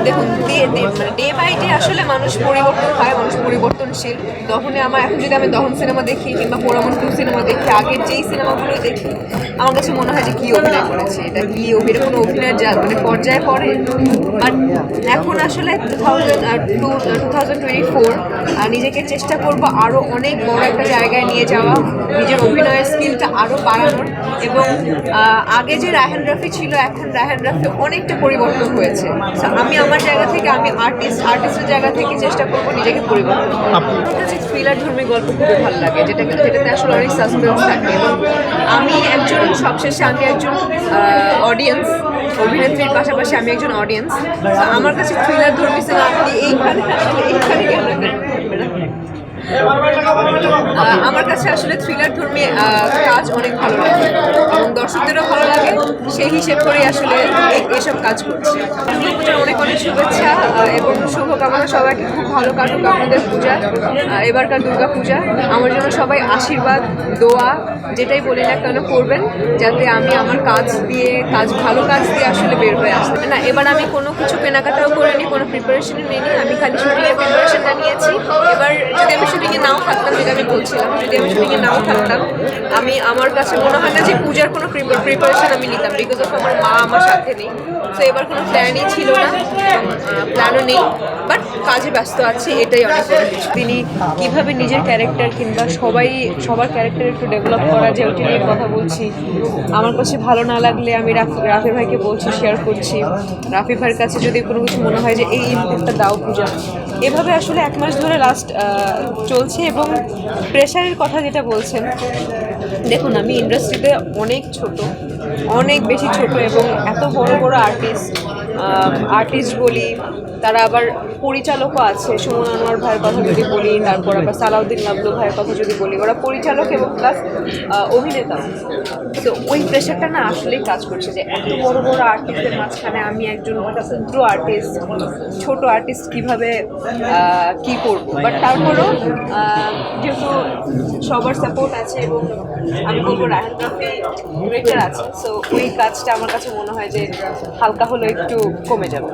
দেখুন মানে day by day আসলে মানুষ পরিবর্তন হয়, মানুষ পরিবর্তনশীল। তখনই এখন যদি আমি দহন সিনেমা দেখি কিংবা পোড়ামন 2 সিনেমা দেখি, আগের যেই সিনেমাগুলো দেখি আমার কাছে মনে হয় যে কী অভিনয় করেছে, এটা কি কোনো অভিনয়ের মানে পর্যায়ে পড়ে। বাট এখন আসলে 2024 নিজেকে চেষ্টা করব আরও অনেক বড় একটা জায়গায় নিয়ে যাওয়া, নিজের অভিনয়ের স্কিলটা আরও বাড়ানোর। এবং আগে যে রায়হান রাফি ছিল, এখন রায়হান রাফি অনেকটা পরিবর্তন হয়েছে। আমি আমার জায়গা থেকে, আমি আর্টিস্টের জায়গা থেকে চেষ্টা করবো নিজেকে পরিবর্তন। আমার কাছে থ্রিলার ধর্মী গল্প খুবই ভালো লাগে, যেটাতে আসলে অনেক সাসপেন্স থাকে। এবং আমি সবশেষে আমি একজন অডিয়েন্স, অভিনেত্রীর পাশাপাশি আমি একজন অডিয়েন্স। আমার কাছে থ্রিলার ধর্মী সিনেমা, আপনি এইখানে কেন আমার কাছে আসলে থ্রিলার ধর্মী কাজ অনেক ভালো লাগে এবং দর্শকদেরও ভালো লাগে, সেই হিসেব করেই আসলে এইসব কাজ করছি। দুর্গাপূজার অনেক অনেক শুভেচ্ছা এবং শুভকামনা সবাইকে। খুব ভালো কাটুক আপনাদের পূজা, এবারকার দুর্গাপূজা। আমার জন্য সবাই আশীর্বাদ, দোয়া যেটাই বলি না কেন করবেন, যাতে আমি আমার ভালো কাজ দিয়ে আসলে বের হয়ে আসতে না। এবার আমি কোনো কিছু কেনাকাটাও করিনি, কোনো প্রিপারেশনই নিইনি, আমি খালি শুটিংয়ের প্রিপারেশনটা নিয়েছি। এবার যদি আমি শুটিংয়ে নাও থাকতাম, যেটা আমি বলছিলাম, যদি আমি শুটিংয়ে নাও থাকতাম, আমার কাছে মনে হয় না যে পূজার কোনো প্রিপারেশন আমি নিতাম, বিকজ অফ আমার মা আমার সাথে নেই। তো এবার কোনো প্ল্যানই ছিল না, প্ল্যানও নেই, বাট কাজে ব্যস্ত আছি, এটাই অনেক বড় কিছু। তিনি কীভাবে নিজের ক্যারেক্টার কিংবা সবার ক্যারেক্টার একটু ডেভেলপ করা যায়, ওইটা নিয়ে কথা বলছি। আমার কাছে ভালো না লাগলে আমি রাফি ভাইকে বলছি, শেয়ার করছি। রাফি ভাইয়ের কাছে যদি কোনো কিছু মনে হয় যে এই ইনপুটটা দাও পূজা, এভাবে আসলে 1 মাস ধরে লাস্ট চলছে। এবং প্রেশারের কথা যেটা বলছেন, দেখুন আমি ইন্ডাস্ট্রিতে অনেক বেশি ছোট, এবং এত বড় বড় আর্টিস্ট বলি, তারা আবার পরিচালকও আছে। সুমন আনোয়ার ভাইয়ের কথা যদি বলি, তারপর আবার সালাউদ্দিন লাবলু ভাইয়ের কথা যদি বলি, ওরা পরিচালক এবং প্লাস অভিনেতা। তো ওই প্রেশারটা না আসলেই কাজ করছে যে এত বড় বড় আর্টিস্টের মাঝখানে আমি একজন ক্ষুদ্র আর্টিস্ট, ছোট আর্টিস্ট, কীভাবে কী করবো। বাট তারপরেও যেহেতু সবার সাপোর্ট আছে এবং আমি বলবো রায়হান রাফি ডিরেক্টর আছে, সো ওই কাজটা আমার কাছে মনে হয় যে হালকা হলেও একটু কমে যাবে।